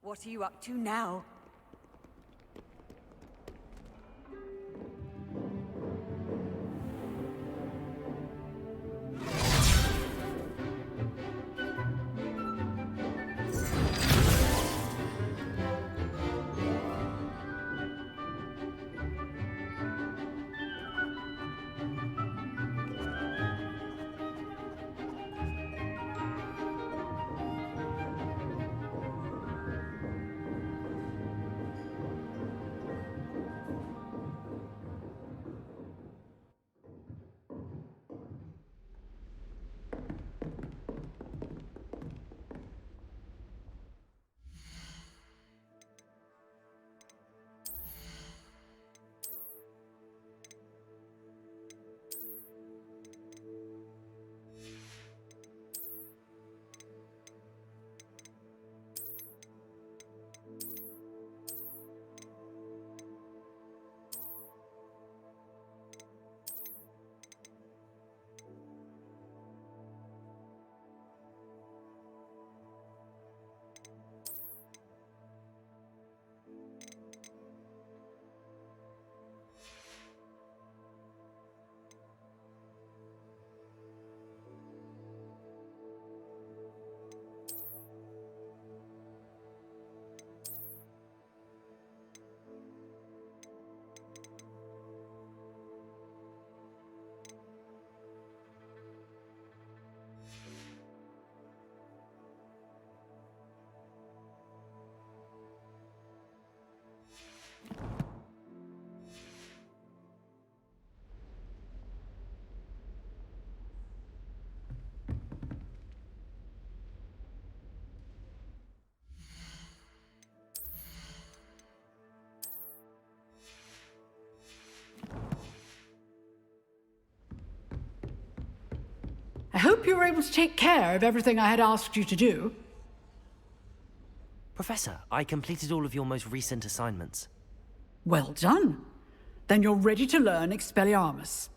What are you up to now? I hope you were able to take care of everything I had asked you to do. Professor, I completed all of your most recent assignments. Well done. Then you're ready to learn Expelliarmus.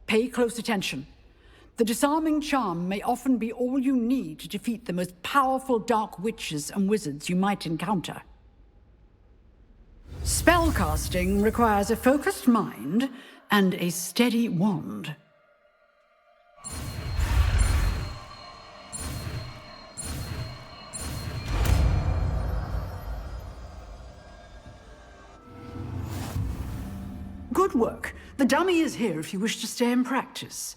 Pay close attention. The disarming charm may often be all you need to defeat the most powerful dark witches and wizards you might encounter. Spellcasting requires a focused mind and a steady wand. Good work. The dummy is here if you wish to stay and practice.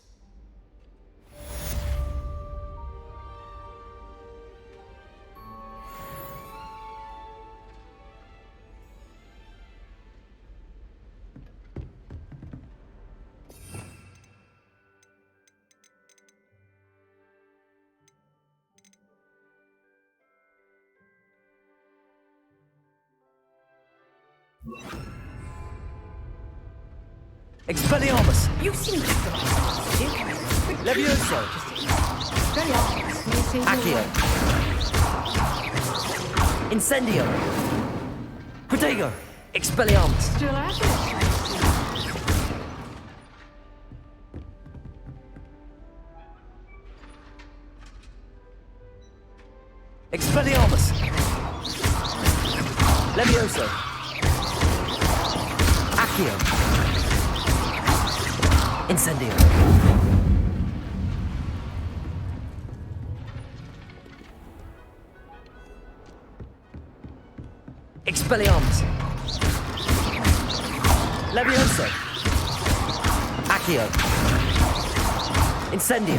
Expelliarmus! You seem to have Levioso! Expelliarmus. Accio! Incendio! Protego! Expelliarmus! Still at it. Expelliarmus! Levioso! Accio! Incendio! Expelliarmus! Levioso! Accio! Incendio!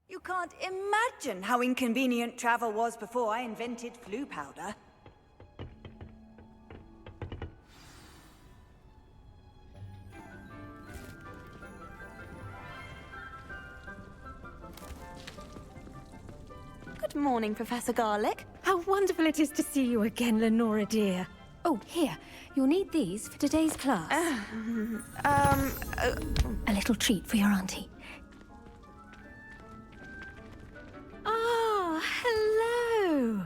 You can't imagine how inconvenient travel was before I invented flu powder. Good morning, Professor Garlick. How wonderful it is to see you again, Lenora dear. Oh, here. You'll need these for today's class. A little treat for your auntie. Ah, hello!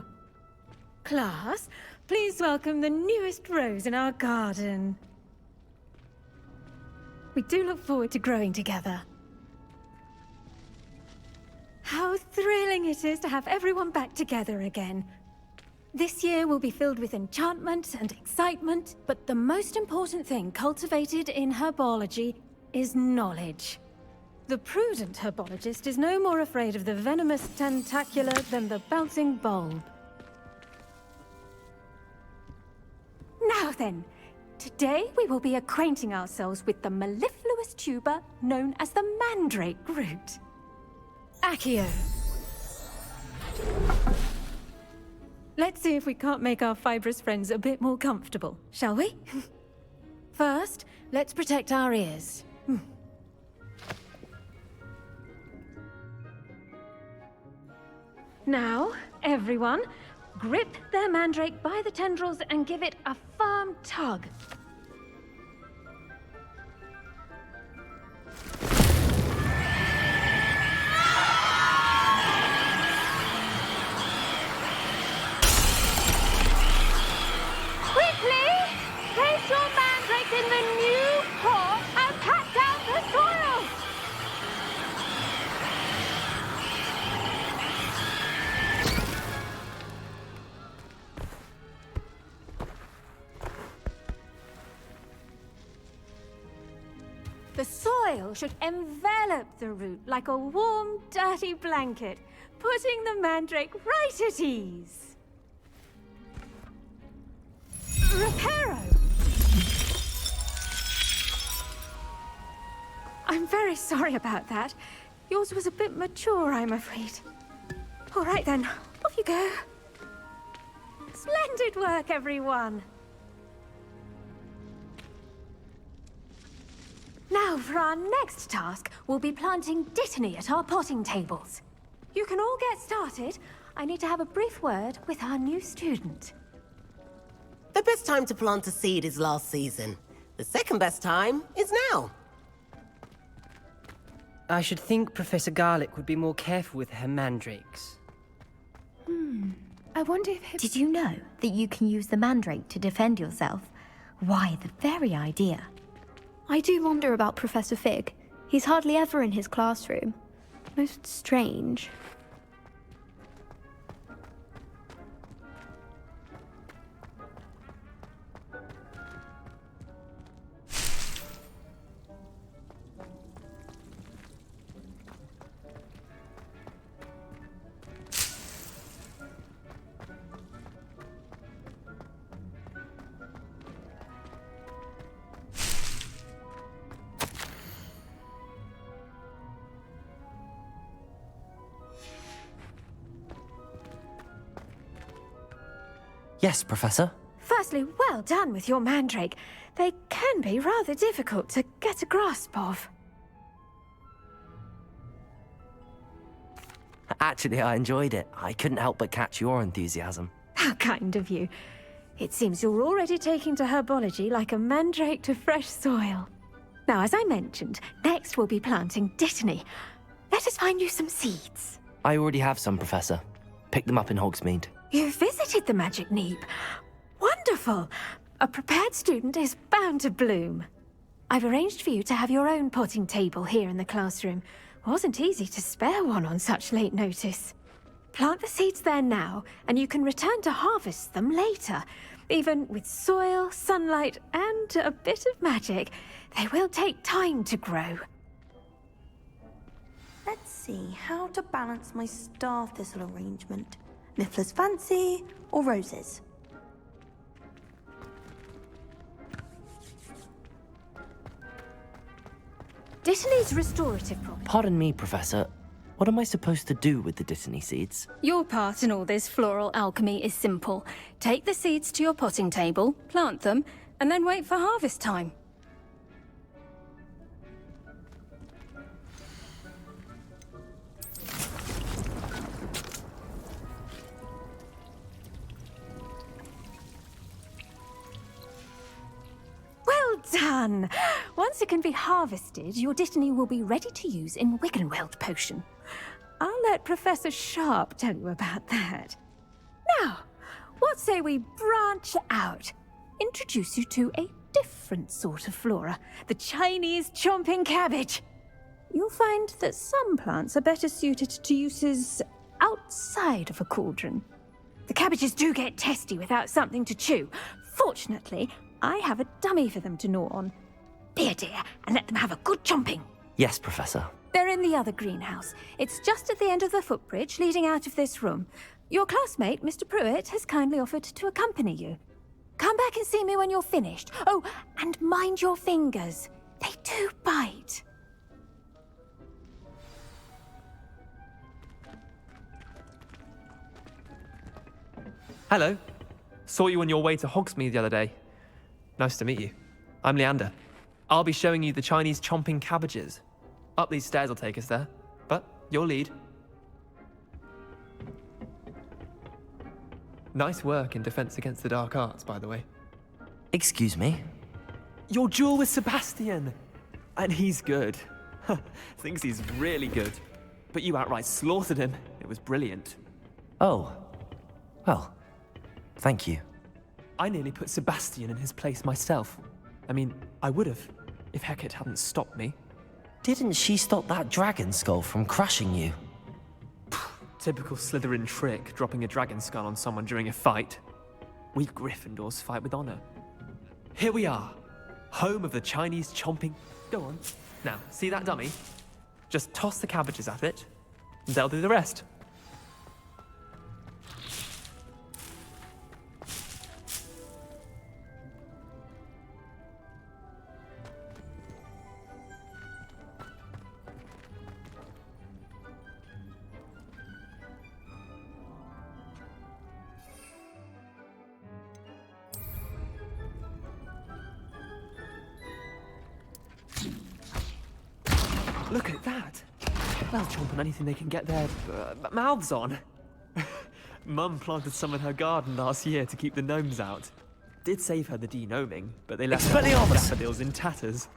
Class, please welcome the newest rose in our garden. We do look forward to growing together. How thrilling it is to have everyone back together again. This year will be filled with enchantment and excitement, but the most important thing cultivated in herbology is knowledge. The prudent herbologist is no more afraid of the venomous tentacular than the bouncing bulb. Now then, today we will be acquainting ourselves with the mellifluous tuber known as the mandrake root. Accio. Let's see if we can't make our fibrous friends a bit more comfortable, shall we? First, let's protect our ears. Now, everyone, grip their mandrake by the tendrils and give it a firm tug. Quickly! Place your mandrake in the new pot and pat down the soil! The soil should envelop the root like a warm, dirty blanket, putting the mandrake right at ease. Reparo! I'm very sorry about that. Yours was a bit mature, I'm afraid. All right then, off you go. Splendid work, everyone. Now, for our next task, we'll be planting dittany at our potting tables. You can all get started. I need to have a brief word with our new student. The best time to plant a seed is last season. The second best time is now. I should think Professor Garlick would be more careful with her mandrakes. I wonder if... Did you know that you can use the mandrake to defend yourself? Why, the very idea. I do wonder about Professor Fig. He's hardly ever in his classroom. Most strange. Yes, Professor. Firstly, well done with your mandrake. They can be rather difficult to get a grasp of. Actually, I enjoyed it. I couldn't help but catch your enthusiasm. How kind of you. It seems you're already taking to herbology like a mandrake to fresh soil. Now, as I mentioned, next we'll be planting dittany. Let us find you some seeds. I already have some, Professor. Picked them up in Hogsmeade. You visited the Magic Neep. Wonderful. A prepared student is bound to bloom. I've arranged for you to have your own potting table here in the classroom. Wasn't easy to spare one on such late notice. Plant the seeds there now, and you can return to harvest them later. Even with soil, sunlight, and a bit of magic, they will take time to grow. Let's see how to balance my star thistle arrangement. Miffler's Fancy or Roses? Dittany's restorative property. Pardon me, Professor. What am I supposed to do with the dittany seeds? Your part in all this floral alchemy is simple. Take the seeds to your potting table, plant them, and then wait for harvest time. fun. Once it can be harvested, your Dittany will be ready to use in Wiggenweld potion. I'll let Professor Sharp tell you about that. Now, what say we branch out? Introduce you to a different sort of flora, the Chinese chomping cabbage. You'll find that some plants are better suited to uses outside of a cauldron. The cabbages do get testy without something to chew. Fortunately, I have a dummy for them to gnaw on. Be a dear and let them have a good chomping. Yes, Professor. They're in the other greenhouse. It's just at the end of the footbridge leading out of this room. Your classmate, Mr. Pruitt, has kindly offered to accompany you. Come back and see me when you're finished. Oh, and mind your fingers. They do bite. Hello. Saw you on your way to Hogsmeade the other day. Nice to meet you. I'm Leander. I'll be showing you the Chinese chomping cabbages. Up these stairs will take us there, but you'll lead. Nice work in Defense Against the Dark Arts, by the way. Excuse me? Your duel with Sebastian! And he's good. Thinks he's really good. But you outright slaughtered him. It was brilliant. Oh. Well, thank you. I nearly put Sebastian in his place myself. I mean, I would have, if Hecate hadn't stopped me. Didn't she stop that dragon skull from crushing you? Typical Slytherin trick, dropping a dragon skull on someone during a fight. We Gryffindors fight with honor. Here we are, home of the Chinese chomping... Go on. Now, see that dummy? Just toss the cabbages at it, and they'll do the rest. Look at that! They'll chomp on anything they can get their mouths on. Mum planted some in her garden last year to keep the gnomes out. Did save her the de-gnoming, but they left her daffodils in tatters.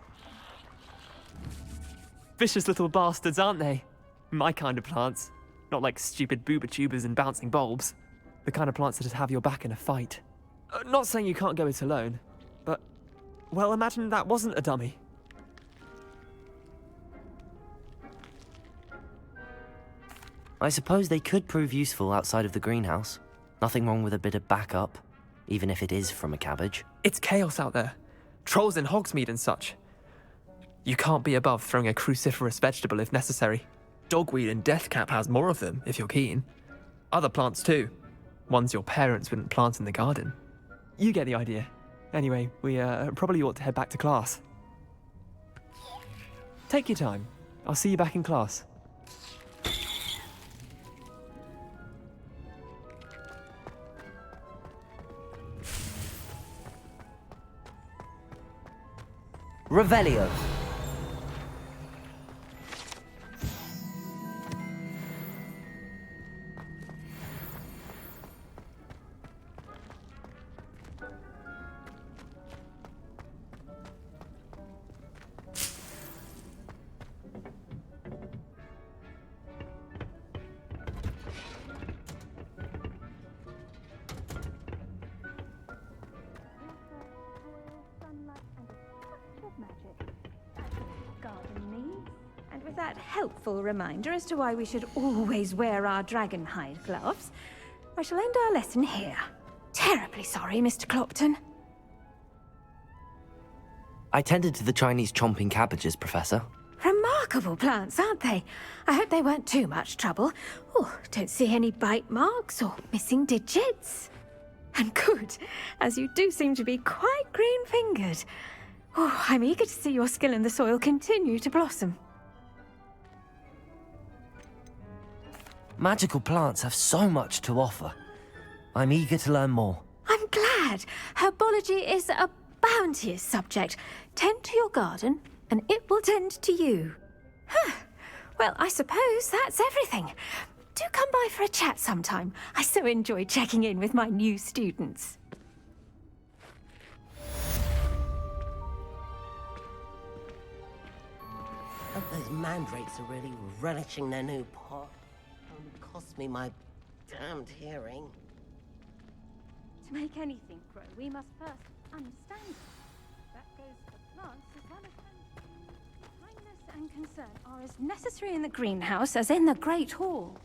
Vicious little bastards, aren't they? My kind of plants. Not like stupid booba tubers and bouncing bulbs. The kind of plants that'd have your back in a fight. Not saying you can't go it alone, but... Well, imagine that wasn't a dummy. I suppose they could prove useful outside of the greenhouse. Nothing wrong with a bit of backup, even if it is from a cabbage. It's chaos out there. Trolls in Hogsmeade and such. You can't be above throwing a cruciferous vegetable if necessary. Dogweed and deathcap has more of them, if you're keen. Other plants too. Ones your parents wouldn't plant in the garden. You get the idea. Anyway, we probably ought to head back to class. Take your time. I'll see you back in class. Revelio. And with that helpful reminder as to why we should always wear our dragon hide gloves, I shall end our lesson here. Terribly sorry, Mr. Clopton. I tended to the Chinese chomping cabbages, Professor. Remarkable plants, aren't they? I hope they weren't too much trouble. Oh, don't see any bite marks or missing digits. And good, as you do seem to be quite green-fingered. Oh, I'm eager to see your skill in the soil continue to blossom. Magical plants have so much to offer. I'm eager to learn more. I'm glad. Herbology is a bounteous subject. Tend to your garden, and it will tend to you. Well, I suppose that's everything. Do come by for a chat sometime. I so enjoy checking in with my new students. Those mandrakes are really relishing their new pot. Only cost me my damned hearing. To make anything grow, we must first understand it. That goes for plants as well as animals. Kindness and concern are as necessary in the greenhouse as in the Great Hall.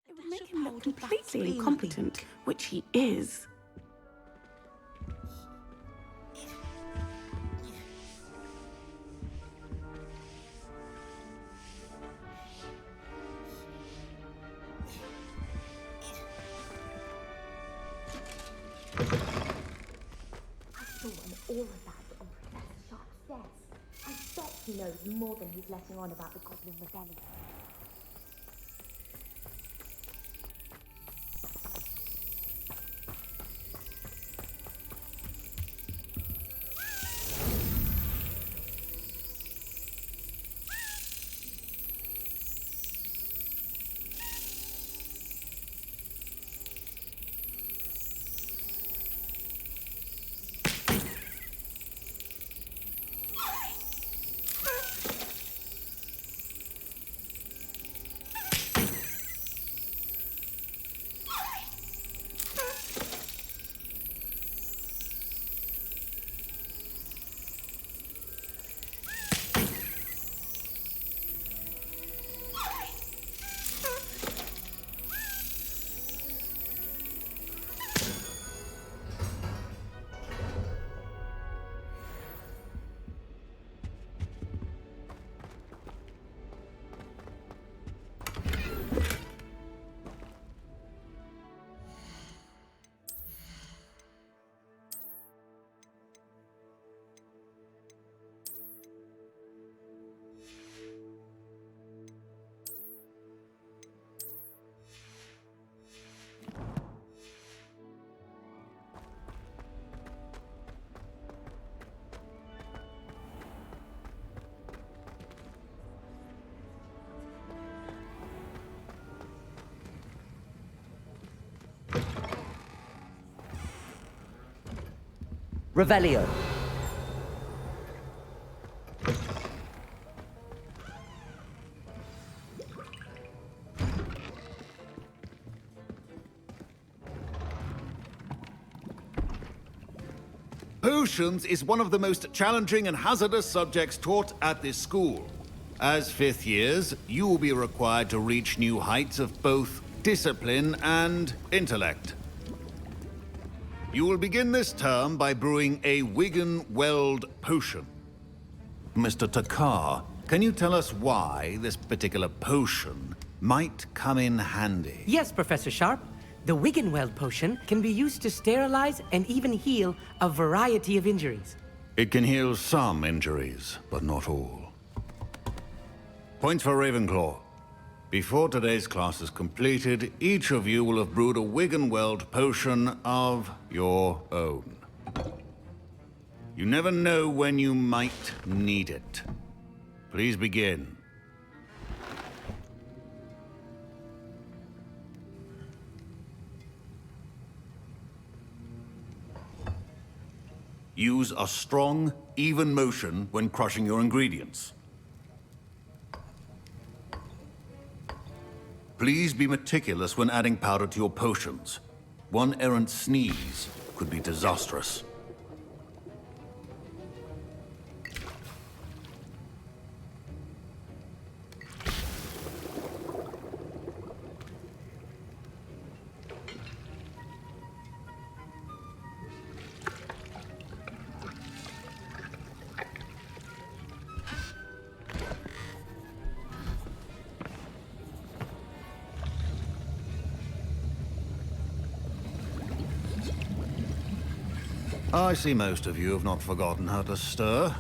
It would make him look completely incompetent, which he is. I saw an aura badge on Professor Sharp's desk. I bet he knows more than he's letting on about the Goblin Rebellion. Revelio. Potions is one of the most challenging and hazardous subjects taught at this school. As fifth years, you will be required to reach new heights of both discipline and intellect. You will begin this term by brewing a Wiggen-Weld potion. Mr. Takar, can you tell us why this particular potion might come in handy? Yes, Professor Sharp. The Wiggen-Weld potion can be used to sterilize and even heal a variety of injuries. It can heal some injuries, but not all. Points for Ravenclaw. Before today's class is completed, each of you will have brewed a Wiggen-Weld potion of your own. You never know when you might need it. Please begin. Use a strong, even motion when crushing your ingredients. Please be meticulous when adding powder to your potions. One errant sneeze could be disastrous. I see most of you have not forgotten how to stir.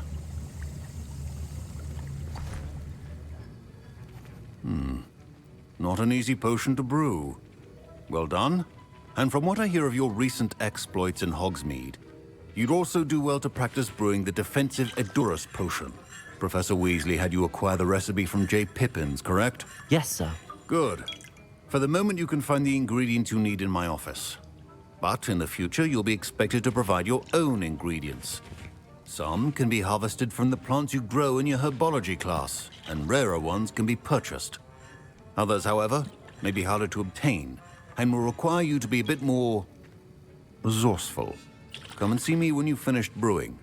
Not an easy potion to brew. Well done. And from what I hear of your recent exploits in Hogsmeade, you'd also do well to practice brewing the defensive Edurus potion. Professor Weasley had you acquire the recipe from J. Pippin's, correct? Yes, sir. Good. For the moment, you can find the ingredients you need in my office. But in the future, you'll be expected to provide your own ingredients. Some can be harvested from the plants you grow in your Herbology class, and rarer ones can be purchased. Others, however, may be harder to obtain, and will require you to be a bit more resourceful. Come and see me when you've finished brewing,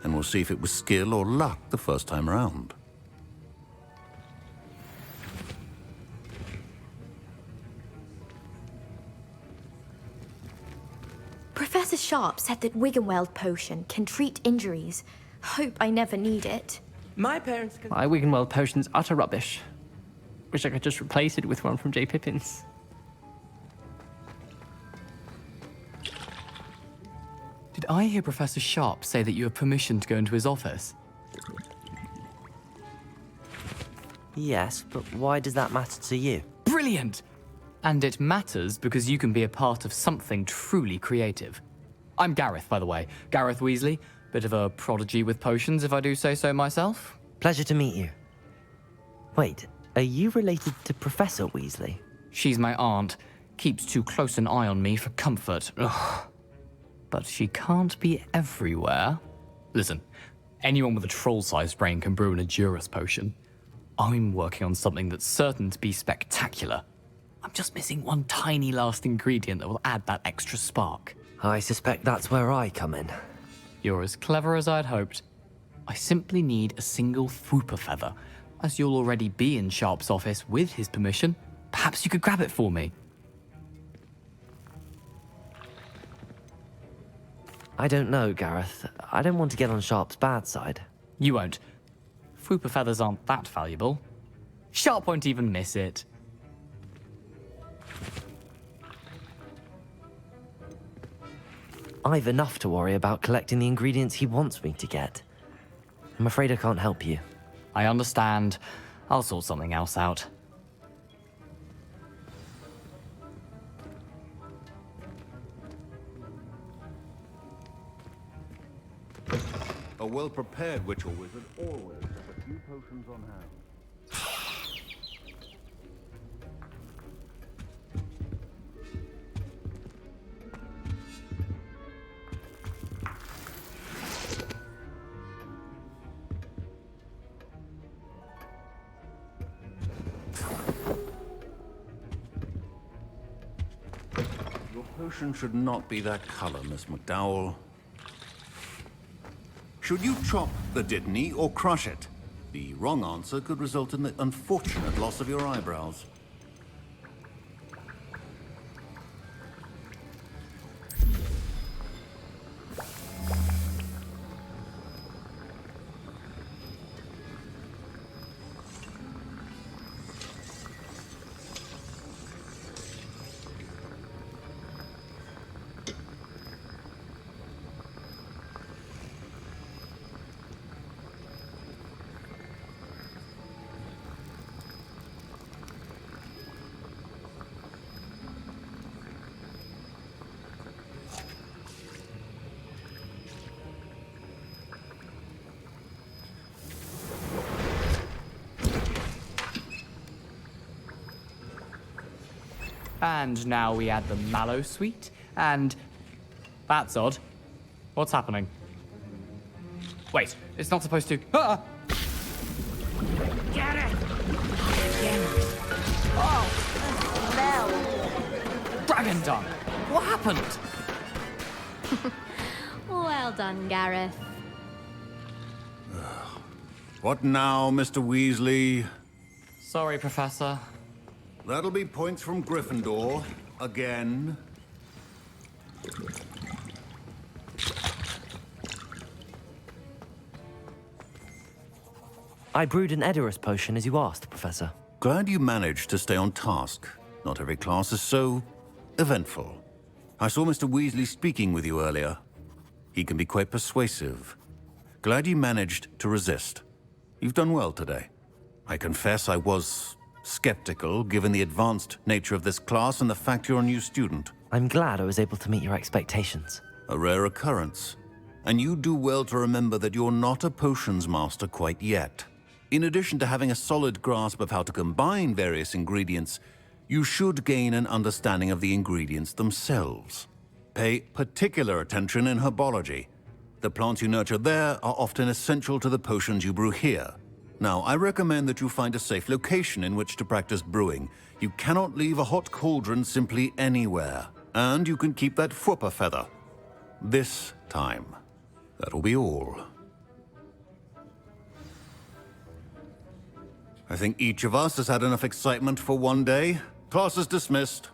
and we'll see if it was skill or luck the first time around. Professor Sharp said that Wiggenweld potion can treat injuries. Hope I never need it. My parents... My Wiggenweld potion's utter rubbish. Wish I could just replace it with one from J. Pippin's. Did I hear Professor Sharp say that you have permission to go into his office? Yes, but why does that matter to you? Brilliant! And it matters because you can be a part of something truly creative. I'm Gareth, by the way. Gareth Weasley. Bit of a prodigy with potions, if I do say so myself. Pleasure to meet you. Wait, are you related to Professor Weasley? She's my aunt. Keeps too close an eye on me for comfort. Ugh. But she can't be everywhere. Listen, anyone with a troll-sized brain can brew an Edurus potion. I'm working on something that's certain to be spectacular. I'm just missing one tiny last ingredient that will add that extra spark. I suspect that's where I come in. You're as clever as I'd hoped. I simply need a single Fwooper feather. As you'll already be in Sharp's office with his permission, perhaps you could grab it for me. I don't know, Gareth. I don't want to get on Sharp's bad side. You won't. Fwooper feathers aren't that valuable. Sharp won't even miss it. I've enough to worry about collecting the ingredients he wants me to get. I'm afraid I can't help you. I understand. I'll sort something else out. A well-prepared witch or wizard always has a few potions on hand. Your potion should not be that color, Miss McDowell. Should you chop the Dittany or crush it? The wrong answer could result in the unfortunate loss of your eyebrows. And now we add the mallow sweet, and... That's odd. What's happening? Wait, it's not supposed to... Ah! Get it! Dragon dung! What happened? Well done, Gareth. What now, Mr. Weasley? Sorry, Professor. That'll be points from Gryffindor. Again. I brewed an Edorus potion as you asked, Professor. Glad you managed to stay on task. Not every class is so eventful. I saw Mr. Weasley speaking with you earlier. He can be quite persuasive. Glad you managed to resist. You've done well today. I confess I was skeptical, given the advanced nature of this class and the fact you're a new student. I'm glad I was able to meet your expectations. A rare occurrence. And you do well to remember that you're not a potions master quite yet. In addition to having a solid grasp of how to combine various ingredients, you should gain an understanding of the ingredients themselves. Pay particular attention in Herbology. The plants you nurture there are often essential to the potions you brew here. Now, I recommend that you find a safe location in which to practice brewing. You cannot leave a hot cauldron simply anywhere. And you can keep that Fwooper feather. This time. That'll be all. I think each of us has had enough excitement for one day. Class is dismissed.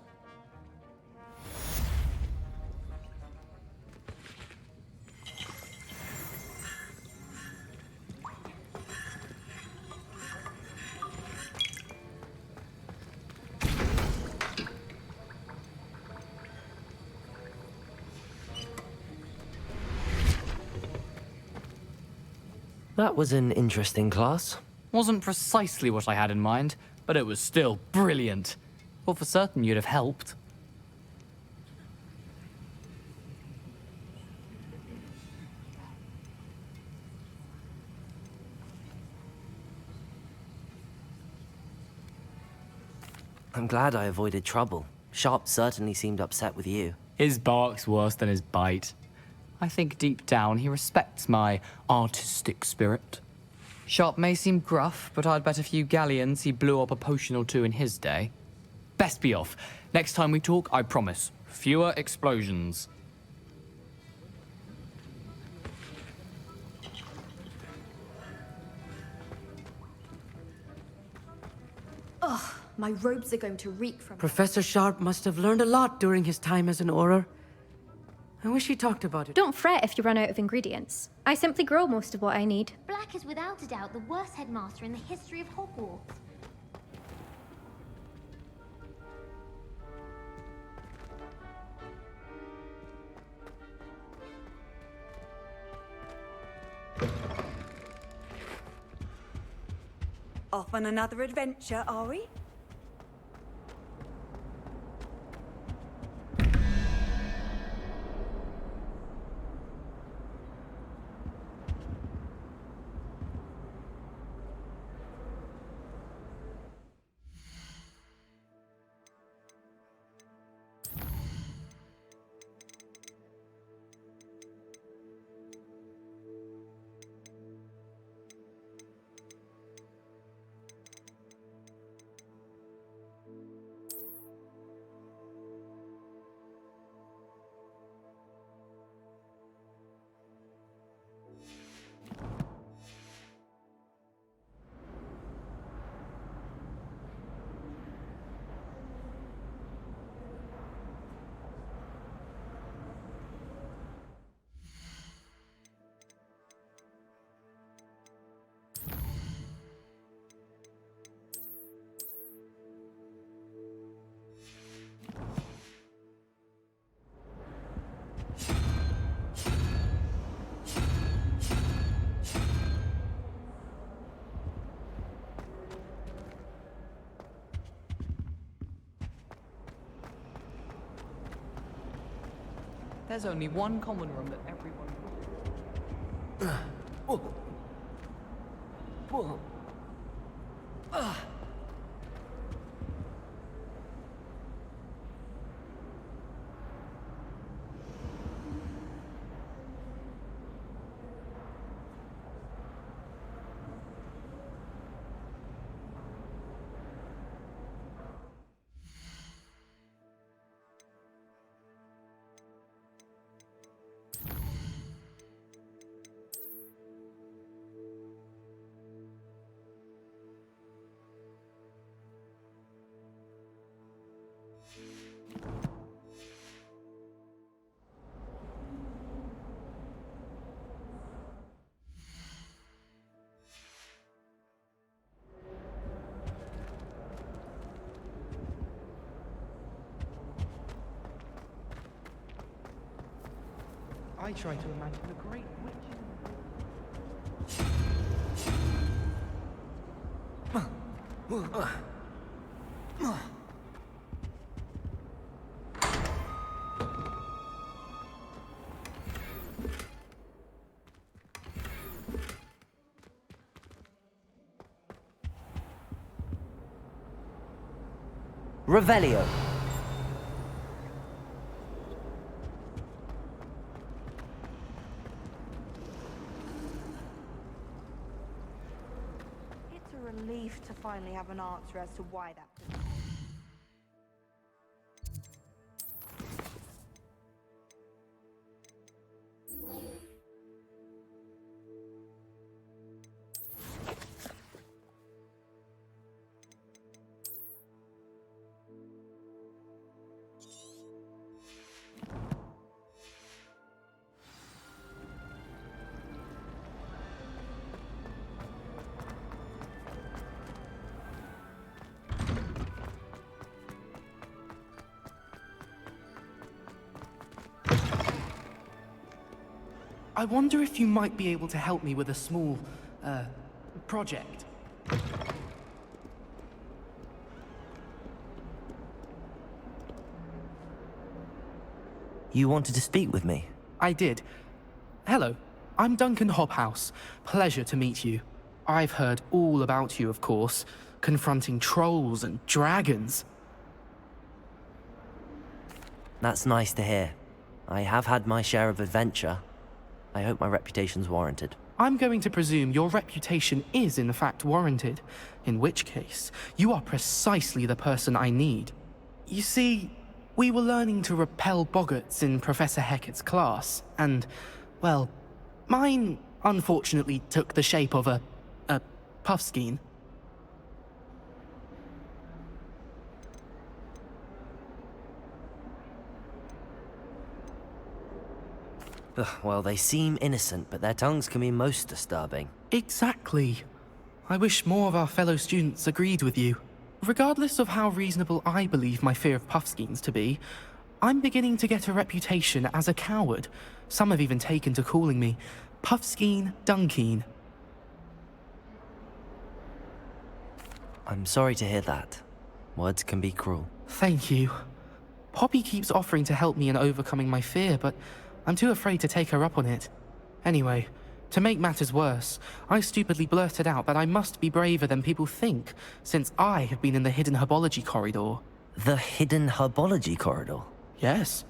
That was an interesting class. Wasn't precisely what I had in mind, but it was still brilliant. Thought for certain you'd have helped. I'm glad I avoided trouble. Sharp certainly seemed upset with you. His bark's worse than his bite. I think deep down he respects my artistic spirit. Sharp may seem gruff, but I'd bet a few galleons he blew up a potion or two in his day. Best be off. Next time we talk, I promise, fewer explosions. Ugh, my robes are going to reek from... Professor Sharp must have learned a lot during his time as an Auror. I wish he talked about it. Don't fret if you run out of ingredients. I simply grow most of what I need. Black is without a doubt the worst headmaster in the history of Hogwarts. Off on another adventure, are we? There's only one common room that everyone... I try to imagine the great witch. Revelio. It's a relief to finally have an answer as to why that. I wonder if you might be able to help me with a small, project. You wanted to speak with me? I did. Hello, I'm Duncan Hobhouse. Pleasure to meet you. I've heard all about you, of course, confronting trolls and dragons. That's nice to hear. I have had my share of adventure. I hope my reputation's warranted. I'm going to presume your reputation is in fact warranted, in which case, you are precisely the person I need. You see, we were learning to repel boggarts in Professor Hecat's class, and, well, mine unfortunately took the shape of a puffskein. Ugh, well, they seem innocent, but their tongues can be most disturbing. Exactly. I wish more of our fellow students agreed with you. Regardless of how reasonable I believe my fear of puffskeins to be, I'm beginning to get a reputation as a coward. Some have even taken to calling me Puffskeen Dunkeen. I'm sorry to hear that. Words can be cruel. Thank you. Poppy keeps offering to help me in overcoming my fear, but I'm too afraid to take her up on it. Anyway, to make matters worse, I stupidly blurted out that I must be braver than people think, since I have been in the hidden herbology corridor. The hidden herbology corridor? Yes.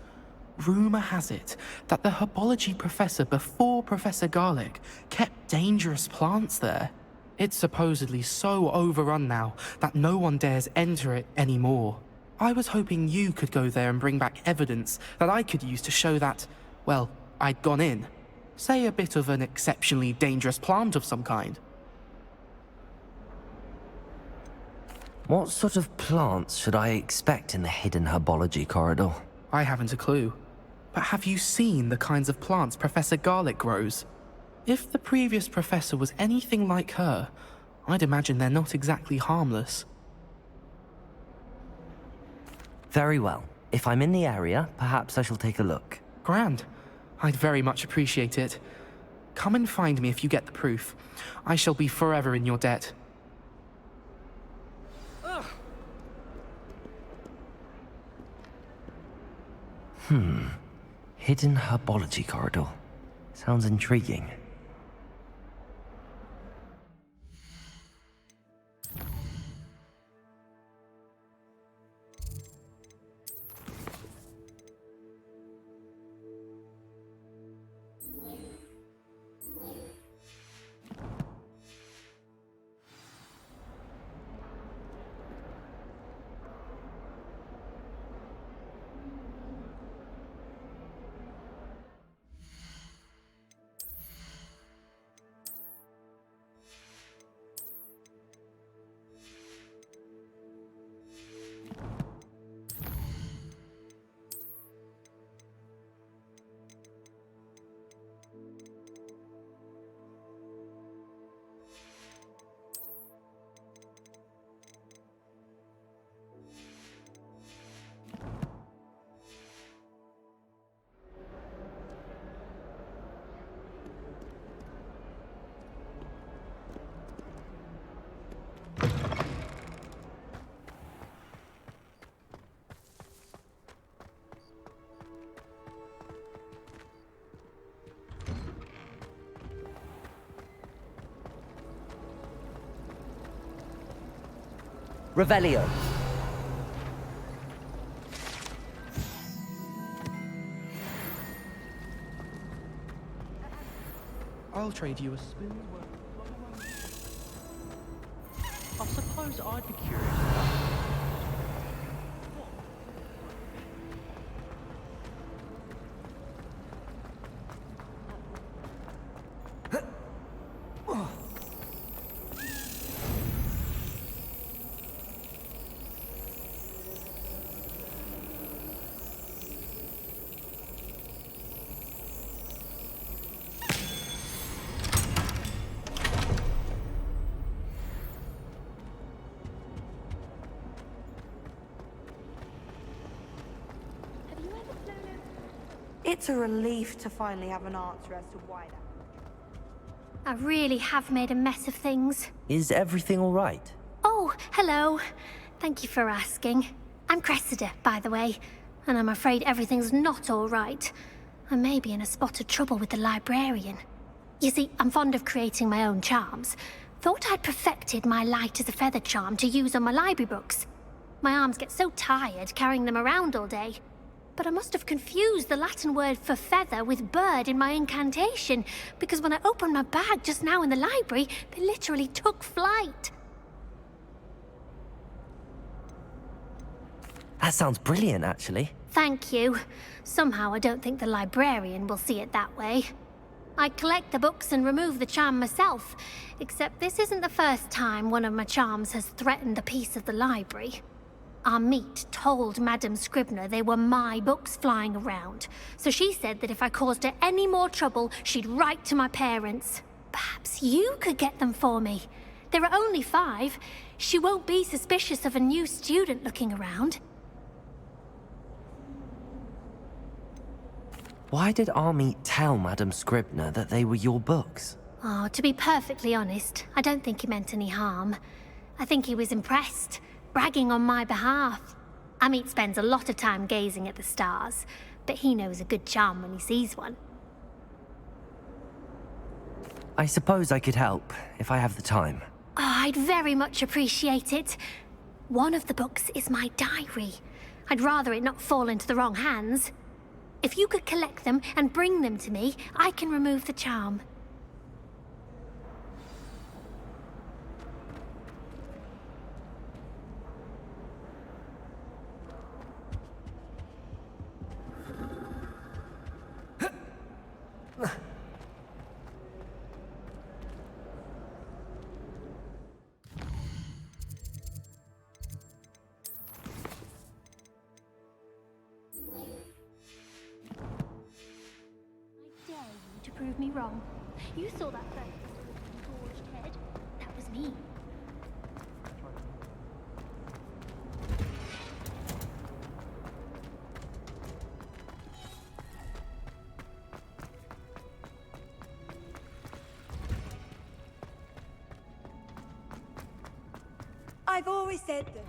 Rumor has it that the herbology professor before Professor Garlic kept dangerous plants there. It's supposedly so overrun now that no one dares enter it anymore. I was hoping you could go there and bring back evidence that I could use to show that, well, I'd gone in. Say a bit of an exceptionally dangerous plant of some kind. What sort of plants should I expect in the hidden herbology corridor? I haven't a clue. But have you seen the kinds of plants Professor Garlic grows? If the previous professor was anything like her, I'd imagine they're not exactly harmless. Very well. If I'm in the area, perhaps I shall take a look. Grand. I'd very much appreciate it. Come and find me if you get the proof. I shall be forever in your debt. Hidden herbology corridor. Sounds intriguing. Revelio. I'll trade you a spoon. I suppose I'd be curious. It's a relief to finally have an answer as to why that. I really have made a mess of things. Is everything all right? Oh, hello. Thank you for asking. I'm Cressida, by the way, and I'm afraid everything's not all right. I may be in a spot of trouble with the librarian. You see, I'm fond of creating my own charms. Thought I'd perfected my light as a feather charm to use on my library books. My arms get so tired carrying them around all day. But I must have confused the Latin word for feather with bird in my incantation, because when I opened my bag just now in the library, they literally took flight. That sounds brilliant, actually. Thank you. Somehow I don't think the librarian will see it that way. I collect the books and remove the charm myself, except this isn't the first time one of my charms has threatened the peace of the library. Our meet told Madame Scribner they were my books flying around, so she said that if I caused her any more trouble, she'd write to my parents. Perhaps you could get them for me. There are only 5. She won't be suspicious of a new student looking around. Why did our meet tell Madame Scribner that they were your books? Oh, to be perfectly honest, I don't think he meant any harm. I think he was impressed, bragging on my behalf. Amit spends a lot of time gazing at the stars, but he knows a good charm when he sees one. I suppose I could help, if I have the time. Oh, I'd very much appreciate it. One of the books is my diary. I'd rather it not fall into the wrong hands. If you could collect them and bring them to me, I can remove the charm. To prove me wrong. You saw that first gorged head. That was me. I've always said that.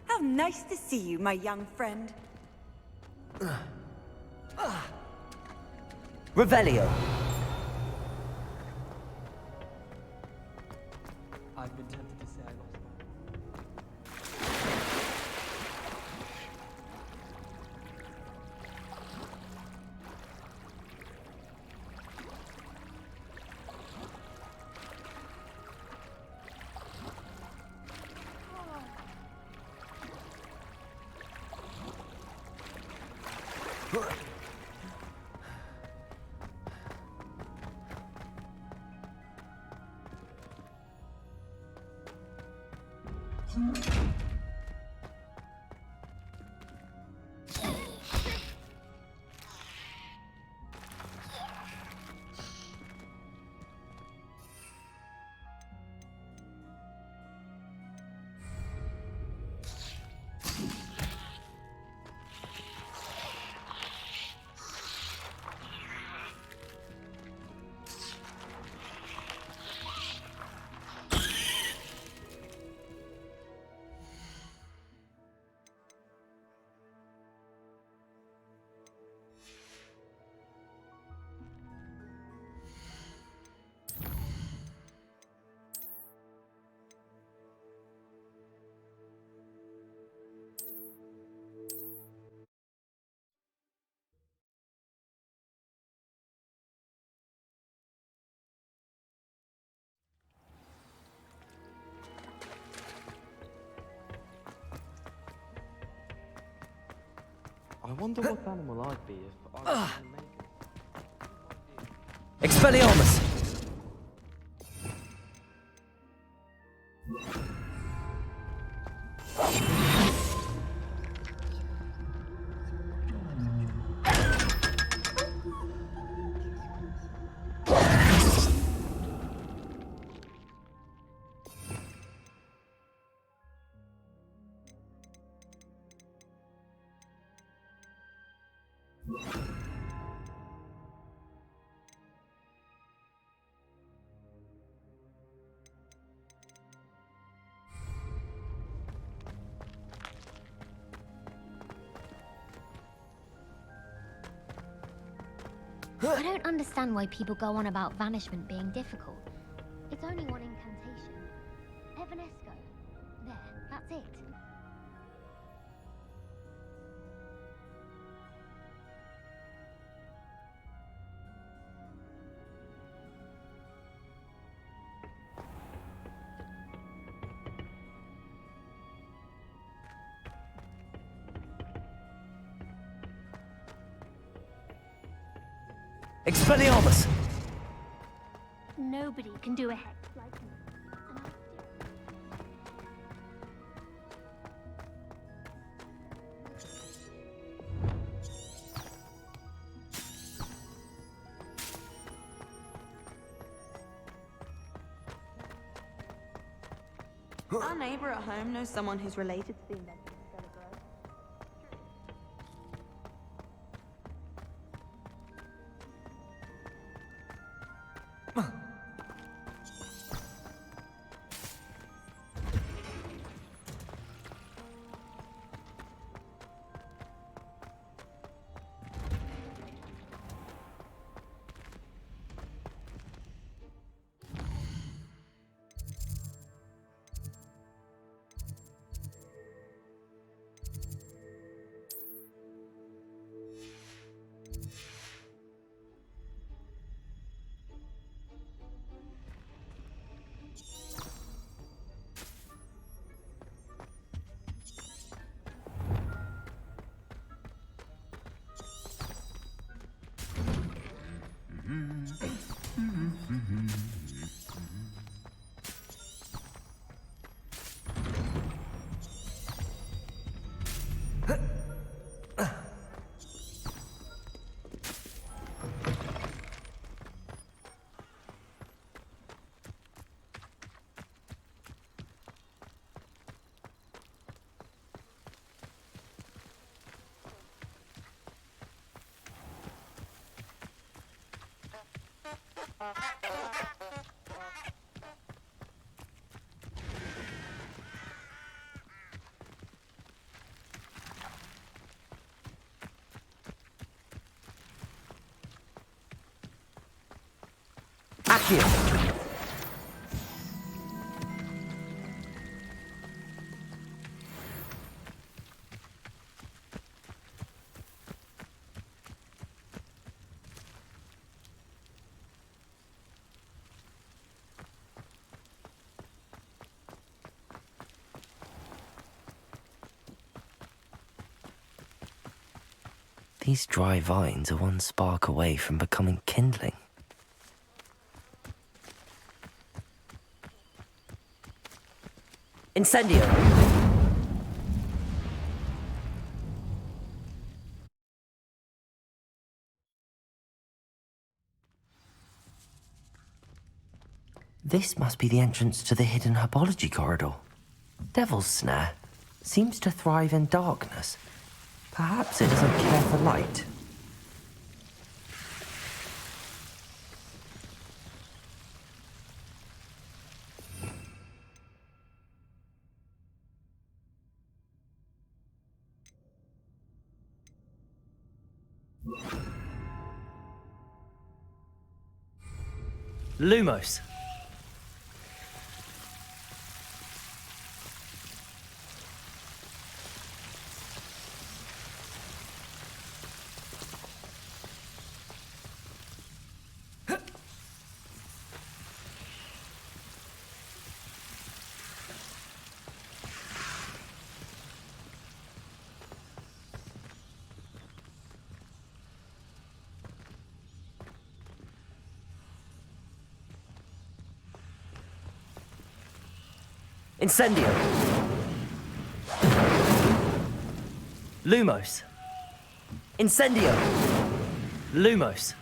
How nice to see you, my young friend. Revelio. I've been tempted to say I lost. I wonder what animal I'd be if I was Expelliarmus! I don't understand why people go on about vanishment being difficult. It's only one incantation. Evanesco. There, that's it. Expelliarmus! Nobody can do a hex like me. Our neighbor at home knows someone who's related to the inventor of Stella Grow. Incendio! These dry vines are one spark away from becoming kindling. Incendio! This must be the entrance to the hidden Herbology corridor. Devil's Snare seems to thrive in darkness. Perhaps it doesn't care for light. Lumos. Incendio! Lumos! Incendio! Lumos!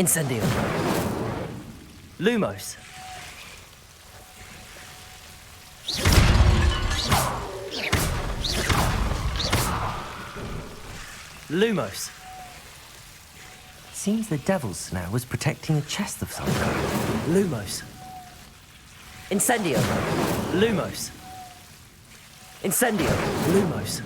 Incendio! Lumos! Lumos! Seems the Devil's Snare was protecting a chest of some kind. Lumos! Incendio! Lumos! Incendio! Lumos!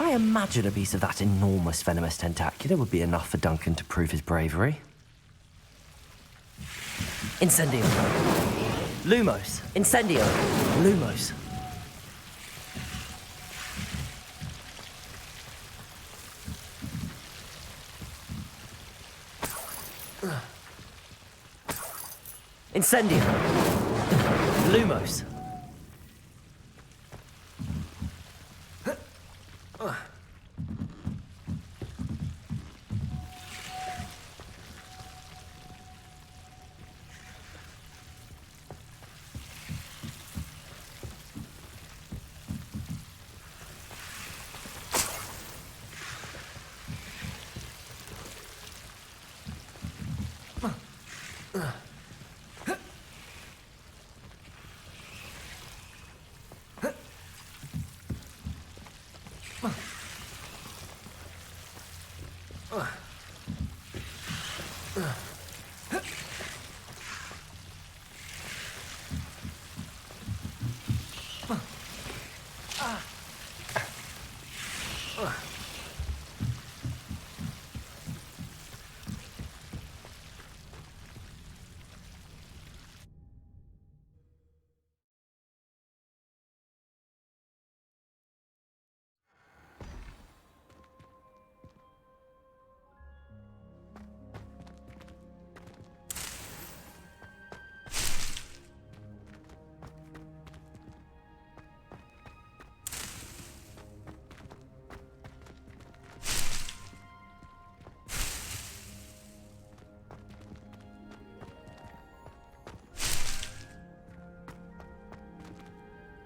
I imagine a piece of that enormous venomous tentacular would be enough for Duncan to prove his bravery. Incendio. Lumos. Incendio. Lumos. Incendio. Lumos.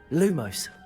Lumos.